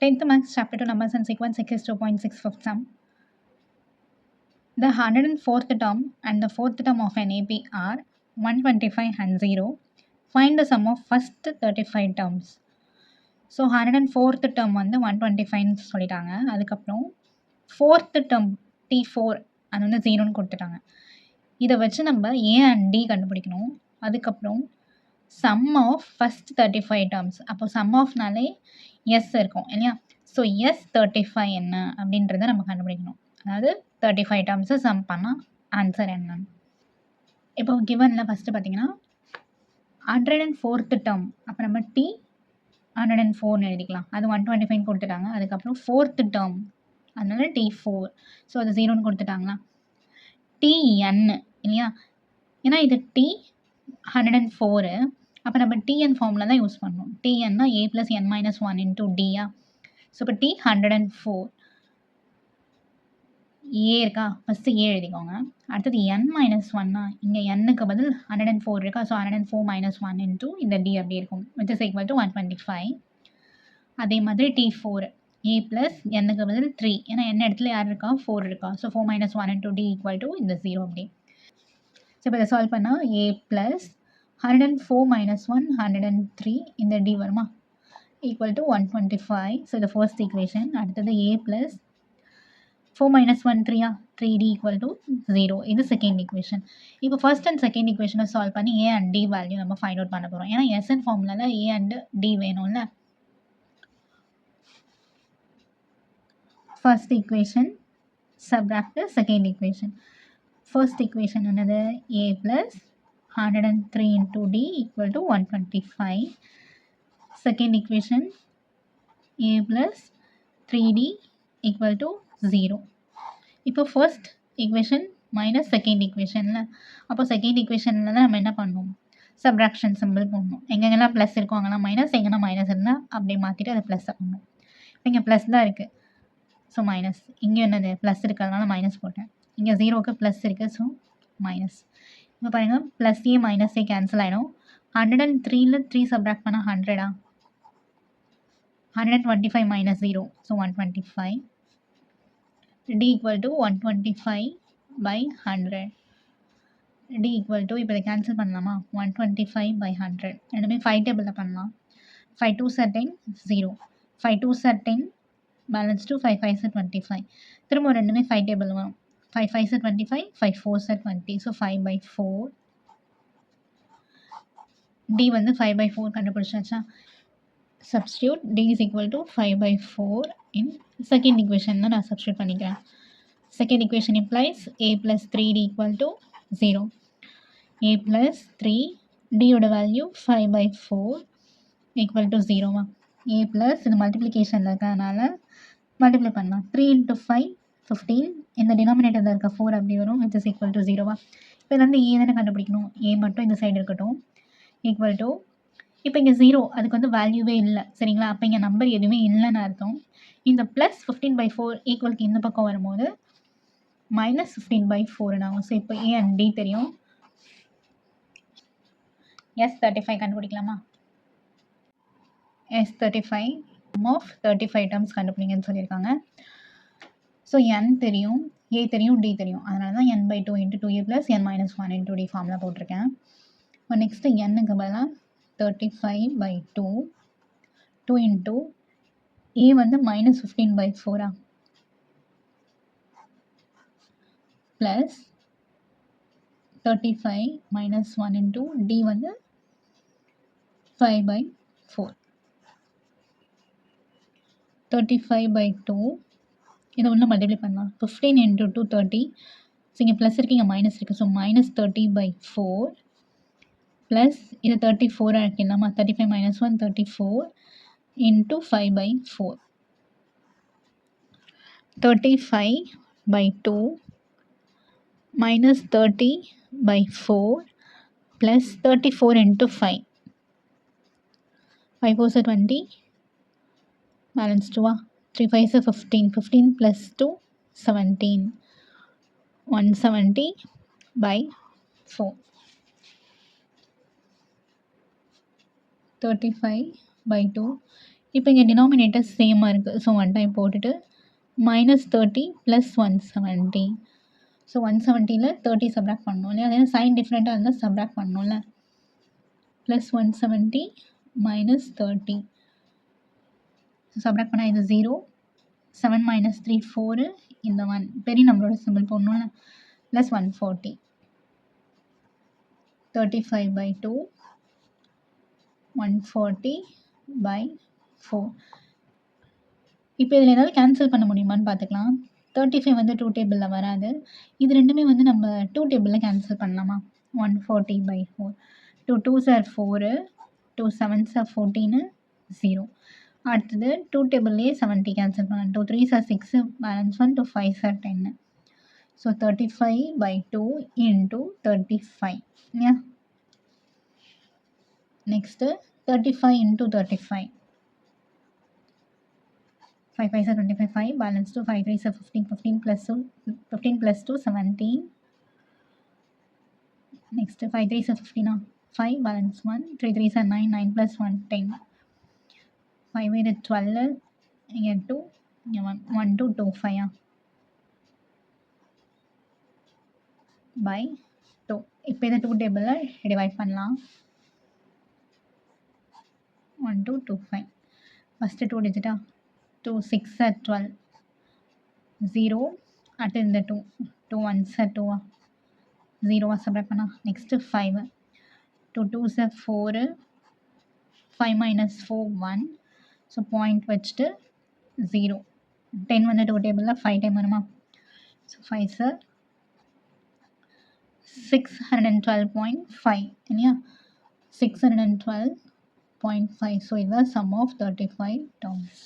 10th Maths Chapter 2 Numbers and Sequence Exercise 2.6 Fifth Sum. The 104th term and the 4th term of an AP are 125 and 0. Find the sum of first 35 terms. So 104th term வந்து 125ன்னு சொல்லிட்டாங்க. அதுக்கப்புறம் 4th term T4 அது வந்து 0ன்னு கொடுத்துட்டாங்க. இதை வச்சு நம்ம A and D கண்டுபிடிக்கணும். அதுக்கப்புறம் சம் ஆஃப் ஃபஸ்ட் 35 டேர்ம்ஸ். அப்போ சம் ஆஃப்னாலே எஸ் இருக்கும் இல்லையா? ஸோ எஸ் 35 என்ன அப்படின்றத நம்ம கண்டுபிடிக்கணும். அதாவது 35 டேர்ம்ஸை சம் பண்ணால் ஆன்சர் என்னன்னு. இப்போ கிவனில் ஃபஸ்ட்டு பார்த்தீங்கன்னா 104th டேர்ம், அப்போ நம்ம டி 104ன்னு எழுதிக்கலாம். அது 125 கொடுத்துட்டாங்க. அதுக்கப்புறம் 4th டேர்ம், அதனால T4. ஸோ அது 0ன்னு கொடுத்துட்டாங்களா? TN இல்லையா? ஏன்னா இது T 104. அப்போ நம்ம TN ஃபார்முலா தான் யூஸ் பண்ணணும். TNனா A + n - 1 into Diya. So இப்போ T 104 ஏ இருக்கா? ஃபஸ்ட்டு ஏ எழுதிக்கோங்க. அடுத்தது n - 1னா இங்கே என்னுக்கு பதில் 104 இருக்கா? ஸோ 104 - 1 இன்டூ இந்த டி அப்படி இருக்கும், விச் இஸ் ஈக்குவல் டு 125. அதே மாதிரி T4 A + என்னுக்கு பதில் 3, ஏன்னா என்ன இடத்துல யார் இருக்கா? 4 இருக்கா? So 4 - 1 into D equal to இந்த 0 அப்படி. ஸோ இப்போ இதை சால்வ் பண்ணால் A + 104 - 1 103 இந்த டி வருமா? Equal to 125. ஸோ இது ஃபர்ஸ்ட் ஈக்குவேஷன். அடுத்தது A + 4 - 1 3 3D ஈக்குவல் டு 0. இது செகண்ட் ஈக்குவேஷன். இப்போ ஃபர்ஸ்ட் அண்ட் செகண்ட் ஈக்குவேஷனை சால்வ் பண்ணி A அண்ட் D வேல்யூ நம்ம ஃபைண்ட் அவுட் பண்ண போகிறோம். ஏன்னா எஸ்என் ஃபார்முலாவில் A அண்ட் D வேணும்ல. First equation subtract second equation. First equation என்னது? A + 103 into D equal to 125. Second equation A + 3D equal to 0. இப்போ ஃபர்ஸ்ட் ஈக்குவேஷன் மைனஸ் செகண்ட் ஈக்குவேஷனில், அப்போ செகண்ட் ஈக்குவேஷனில் தான் நம்ம என்ன பண்ணணும்? சப்ராக்ஷன் சிம்பிள் போடணும். எங்கெங்கெல்லாம் ப்ளஸ் இருக்கும் அங்கெல்லாம் மைனஸ், எங்கன்னா மைனஸ் இருந்தால் அப்படியே மாற்றிட்டு அதை ப்ளஸ்ஸை பண்ணணும். இப்போ இங்கே ப்ளஸ் தான் இருக்குது, ஸோ மைனஸ். இங்கே என்னது? ப்ளஸ் இருக்கிறதுனால மைனஸ் போட்டேன். இங்கே 0க்கு ப்ளஸ் இருக்குது, ஸோ மைனஸ். இப்போ பாருங்கள், plus A minus A cancel ஆகிடும். 103ல் 3 சப்ராக்ட் பண்ணால் 100. 125 - 0, so 125. D equal to 125/100. D equal to, இப்போ இதை கேன்சல் பண்ணலாமா? 125/100 ரெண்டுமே 5 டேபிளில் பண்ணலாம். 5 2s are 10, 0. 5 2s are 10, balance 2, 5 5s are 25. திரும்ப ரெண்டுமே 5 டேபிள் வரும். 5 5s are 25, 5 4s are 20, so 5/4. D வந்து 5/4 கண்டுபிடிச்சாச்சா? Substitute D is equal to 5/4 in second equation தான் நான் சப்ஸ்டியூட் பண்ணிக்கிறேன். Second equation implies A + 3D equal to 0. A + 3 Dயோட value 5/4 equal to 0. A + இது மல்டிப்ளிகேஷனில் இருக்கிறதுனால மல்டிப்ளை பண்ணலாம். 3 × 5 15. இந்த டினாமினேட்டரில் இருக்க 4 அப்படி வரும், விச் இஸ் ஈக்குவல் டு 0. இப்போ இது வந்து ஏ தானே கண்டுபிடிக்கணும். ஏ மட்டும் இந்த சைடு இருக்கட்டும். ஈக்குவல் டு, இப்போ இங்கே 0 அதுக்கு வந்து வேல்யூவே இல்லை, சரிங்களா? அப்போ இங்கே நம்பர் எதுவுமே இல்லைன்னு அர்த்தம். இந்த ப்ளஸ் 15/4 ஈக்குவலுக்கு இந்த பக்கம் வரும்போது மைனஸ் 15/4 ஆகும். ஸோ இப்போ ஏ அண்ட் டி தெரியும். S35 கண்டுபிடிக்கலாமா? S35 ஆஃப் 35 டேர்ம்ஸ் கண்டுபிடிங்கன்னு சொல்லியிருக்காங்க. ஸோ n தெரியும், A தெரியும், D தெரியும். அதனால தான் n/2 × 2A + n - 1 × D formula போட்டிருக்கேன். இப்போ நெக்ஸ்ட்டு என்னுக்கு பதிலாக 35/2 2 இன்ட்டு A வந்து -15/4 ப்ளஸ் 35 - 1 இன்ட்டு D வந்து 5/4. 35/2 இதை ஒன்று மல்டிப்ளை பண்ணலாம். 15 × 2 30. ஸோ இங்கே ப்ளஸ் இருக்குது, இங்கே மைனஸ் இருக்குது. ஸோ -30/4 ப்ளஸ் இது 34 ஆக்கிடலாமா? 35 - 1 34 into 5/4. 35/2 -30/4 plus 34 into 5. 5 4s are 20, balance 2. 3 5s are 15. 15 + 2 17. 170/4. 35/2 இப்போ இங்கே டினாமினேட்டர் சேமாக இருக்குது. ஸோ 1 டைம் போட்டுட்டு -30 + 170. ஸோ 170ல் 30 சப்ராக்ட் பண்ணணும் இல்லையா? அதே சைன் டிஃப்ரெண்ட்டாக இருந்தால் சப்ராக்ட் பண்ணணும்ல. +170 - 30. சப்ராக்ட் பண்ணால் இது 0. 7 - 3 4. இந்த 1 பெரிய நம்பரோட சிம்பிள் போடணும்ல. +140. 35/2 140/4. இப்போ இதில் ஏதாவது கேன்சல் பண்ண முடியுமான்னு பார்த்துக்கலாம். 35 வந்து 2 டேபிளில் வராது. இது ரெண்டுமே வந்து நம்ம 2 டேபிளில் கேன்சல் பண்ணலாமா? 140/4. 2 2s are 4, 2 7s are 14, 0. அடுத்தது 2 டேபிள்லேயே 70 கேன்சல் பண்ணலாம். 2 3s are 6, balance 1, 2 5s are 10. So 35/2 into 35. Yeah. Next 35 into 35. 5 5s are 25, 5, balance 2, 5 3s are 15, 15 plus 2, 17. Next 5 3s are 15, 5, balance 1, 3 3s are 9, 9 plus 1, 10. 5 8 12, here 2, here 1, 1 2 2 5 by 2. இப்போ இதை 2 டேபிளில் divide பண்ணலாம். 1 2 2 5. First 2 டிஜிட்டா 2 6 are 12, 0. அடுத்து இந்த 2 2 1s are 2, 0 subtract பண்ணா. Next 5, 2 2s are 4, 5 minus 4 1. So point வச்சுட்டு 0. 10 வந்து 2 டேபிளில் 5 டைம் வருமா? ஸோ 5 சார் 612.5 இல்லையா? 612.5. ஸோ இதுதான் சம் ஆஃப் 35 டேர்ம்ஸ்.